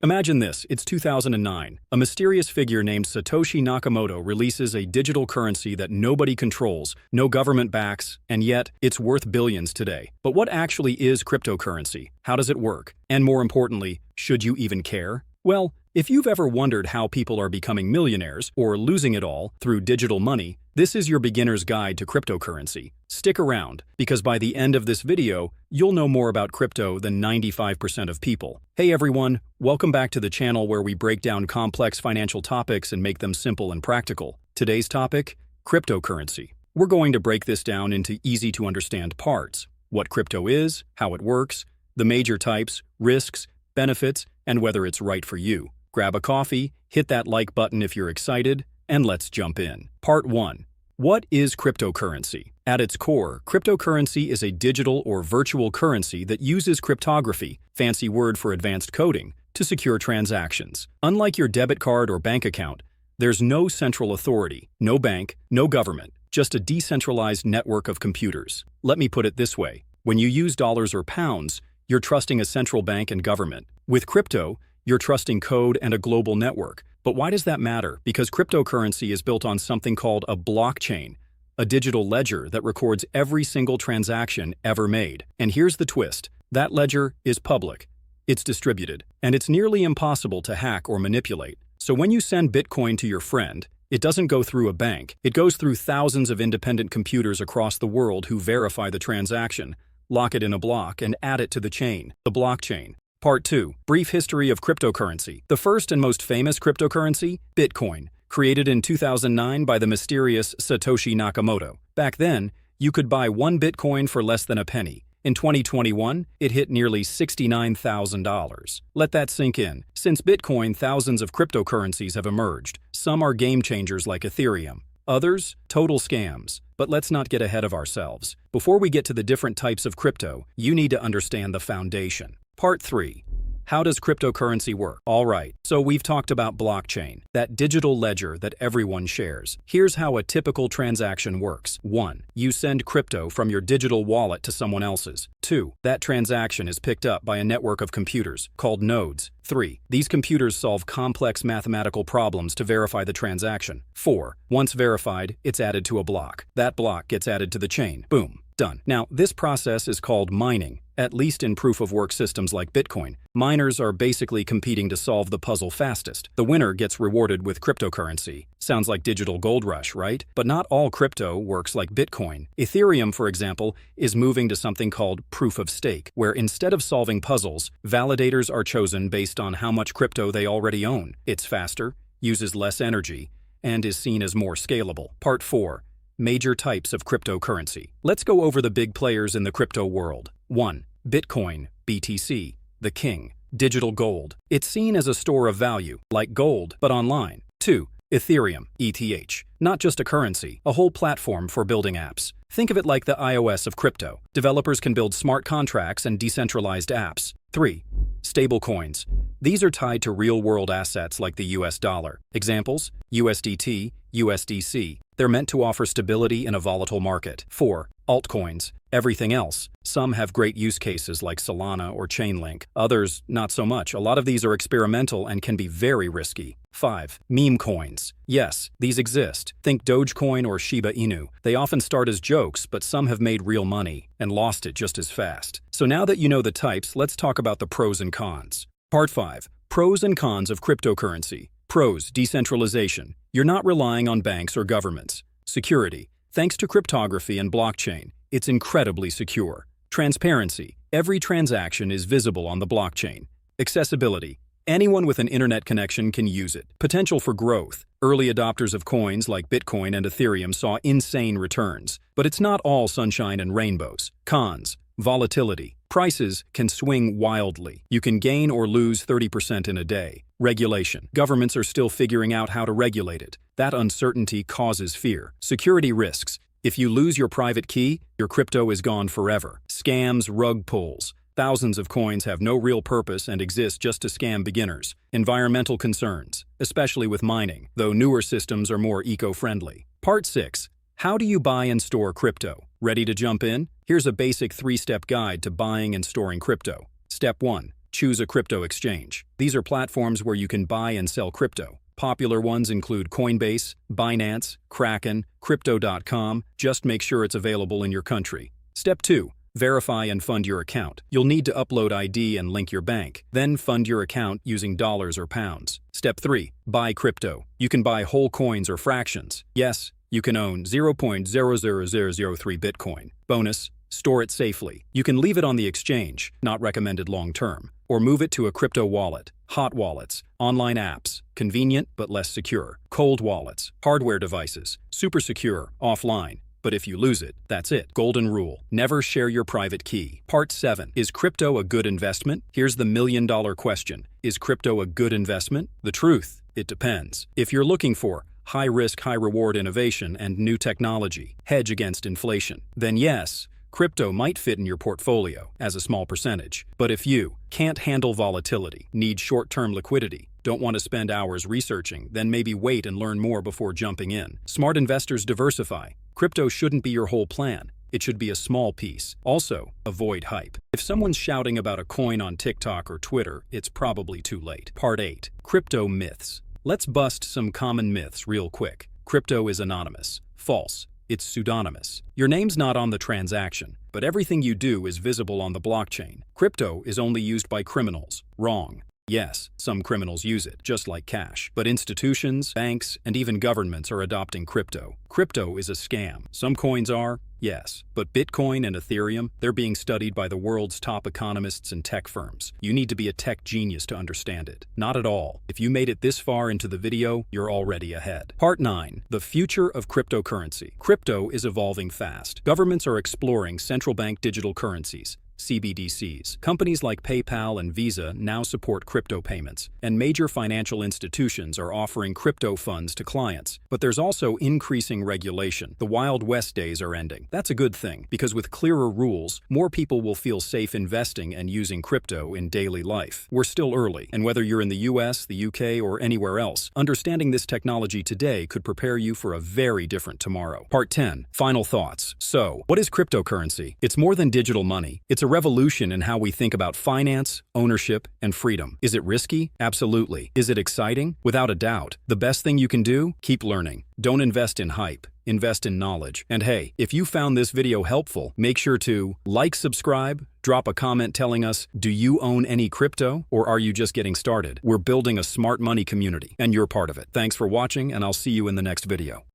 Imagine this, it's 2009. A mysterious figure named Satoshi Nakamoto releases a digital currency that nobody controls, no government backs, and yet it's worth billions today. But what actually is cryptocurrency? How does it work? And more importantly, should you even care? Well, if you've ever wondered how people are becoming millionaires or losing it all through digital money, this is your beginner's guide to cryptocurrency. Stick around, because by the end of this video, you'll know more about crypto than 95% of people. Hey everyone, welcome back to the channel where we break down complex financial topics and make them simple and practical. Today's topic, cryptocurrency. We're going to break this down into easy-to-understand parts. What crypto is, how it works, the major types, risks, benefits, and whether it's right for you. Grab a coffee, hit that like button if you're excited, and let's jump in. Part 1. What is cryptocurrency? At its core, cryptocurrency is a digital or virtual currency that uses cryptography, fancy word for advanced coding, to secure transactions. Unlike your debit card or bank account, there's no central authority, no bank, no government, just a decentralized network of computers. Let me put it this way. When you use dollars or pounds, you're trusting a central bank and government. With crypto, you're trusting code and a global network. But why does that matter? Because cryptocurrency is built on something called a blockchain, a digital ledger that records every single transaction ever made. And here's the twist. That ledger is public. It's distributed, and it's nearly impossible to hack or manipulate. So when you send Bitcoin to your friend, it doesn't go through a bank. It goes through thousands of independent computers across the world who verify the transaction, lock it in a block, and add it to the chain, the blockchain. Part 2. Brief history of cryptocurrency. The first and most famous cryptocurrency, Bitcoin, created in 2009 by the mysterious Satoshi Nakamoto. Back then, you could buy one Bitcoin for less than a penny. In 2021, it hit nearly $69,000. Let that sink in. Since Bitcoin, thousands of cryptocurrencies have emerged. Some are game changers like Ethereum. Others, total scams. But let's not get ahead of ourselves. Before we get to the different types of crypto, you need to understand the foundation. Part 3. How does cryptocurrency work? All right, so we've talked about blockchain, that digital ledger that everyone shares. Here's how a typical transaction works. 1. You send crypto from your digital wallet to someone else's. 2. That transaction is picked up by a network of computers, called nodes. 3. These computers solve complex mathematical problems to verify the transaction. 4. Once verified, it's added to a block. That block gets added to the chain. Boom. Done. Now, this process is called mining, at least in proof-of-work systems like Bitcoin. Miners are basically competing to solve the puzzle fastest. The winner gets rewarded with cryptocurrency. Sounds like digital gold rush, right? But not all crypto works like Bitcoin. Ethereum, for example, is moving to something called proof of stake, where instead of solving puzzles, validators are chosen based on how much crypto they already own. It's faster, uses less energy, and is seen as more scalable. Part 4. Major types of cryptocurrency. Let's go over the big players in the crypto world. 1. Bitcoin, BTC, the king. Digital gold. It's seen as a store of value, like gold, but online. 2. Ethereum, ETH. Not just a currency, a whole platform for building apps. Think of it like the iOS of crypto. Developers can build smart contracts and decentralized apps. 3. Stablecoins. These are tied to real-world assets like the US dollar. Examples: USDT, USDC. They're meant to offer stability in a volatile market. 4. Altcoins. Everything else. Some have great use cases like Solana or Chainlink. Others, not so much. A lot of these are experimental and can be very risky. 5. Meme coins. Yes, these exist. Think Dogecoin or Shiba Inu. They often start as jokes, but some have made real money and lost it just as fast. So now that you know the types, let's talk about the pros and cons. Part 5. Pros and cons of cryptocurrency. Pros: decentralization. You're not relying on banks or governments. Security. Thanks to cryptography and blockchain, it's incredibly secure. Transparency. Every transaction is visible on the blockchain. Accessibility. Anyone with an internet connection can use it. Potential for growth. Early adopters of coins like Bitcoin and Ethereum saw insane returns. But it's not all sunshine and rainbows. Cons. Volatility. Prices can swing wildly. You can gain or lose 30% in a day. Regulation. Governments are still figuring out how to regulate it. That uncertainty causes fear. Security risks. If you lose your private key, your crypto is gone forever. Scams, rug pulls. Thousands of coins have no real purpose and exist just to scam beginners. Environmental concerns, especially with mining, though newer systems are more eco-friendly. Part 6. How do you buy and store crypto? Ready to jump in? Here's a basic 3-step guide to buying and storing crypto. Step 1. choose a crypto exchange. These are platforms where you can buy and sell crypto. Popular ones include Coinbase, Binance, Kraken, Crypto.com. Just make sure it's available in your country. Step 2. Verify and fund your account. You'll need to upload ID and link your bank. Then fund your account using dollars or pounds. Step 3. Buy crypto. You can buy whole coins or fractions. Yes, you can own 0.00003 Bitcoin. Bonus, store it safely. You can leave it on the exchange, not recommended long term, or move it to a crypto wallet. Hot wallets, online apps, convenient but less secure. Cold wallets, hardware devices, super secure, offline. But if you lose it, that's it. Golden rule: never share your private key. Part 7. Is crypto a good investment? Here's the million-dollar question. Is crypto a good investment? The truth: it depends. If you're looking for high-risk, high-reward innovation and new technology, hedge against inflation, then yes, crypto might fit in your portfolio as a small percentage. But if you can't handle volatility, need short-term liquidity, don't want to spend hours researching, then maybe wait and learn more before jumping in. Smart investors diversify. Crypto shouldn't be your whole plan. It should be a small piece. Also, avoid hype. If someone's shouting about a coin on TikTok or Twitter, it's probably too late. Part 8. Crypto myths. Let's bust some common myths real quick. Crypto is anonymous. False. It's pseudonymous. Your name's not on the transaction, but everything you do is visible on the blockchain. Crypto is only used by criminals. Wrong. Yes, some criminals use it, just like cash. But institutions, banks, and even governments are adopting crypto. Crypto is a scam. Some coins are, yes. But Bitcoin and Ethereum, they're being studied by the world's top economists and tech firms. You need to be a tech genius to understand it. Not at all. If you made it this far into the video, you're already ahead. Part 9. The future of cryptocurrency. Crypto is evolving fast. Governments are exploring central bank digital currencies, CBDCs. Companies like PayPal and Visa now support crypto payments, and major financial institutions are offering crypto funds to clients. But there's also increasing regulation. The Wild West days are ending. That's a good thing, because with clearer rules, more people will feel safe investing and using crypto in daily life. We're still early, and whether you're in the US, the UK, or anywhere else, understanding this technology today could prepare you for a very different tomorrow. Part 10. Final thoughts. So, what is cryptocurrency? It's more than digital money. It's a revolution in how we think about finance, ownership, and freedom. Is it risky? Absolutely. Is it exciting? Without a doubt. The best thing you can do? Keep learning. Don't invest in hype. Invest in knowledge. And hey, if you found this video helpful, make sure to like, subscribe, drop a comment telling us, do you own any crypto, or are you just getting started? We're building a smart money community, and you're part of it. Thanks for watching, and I'll see you in the next video.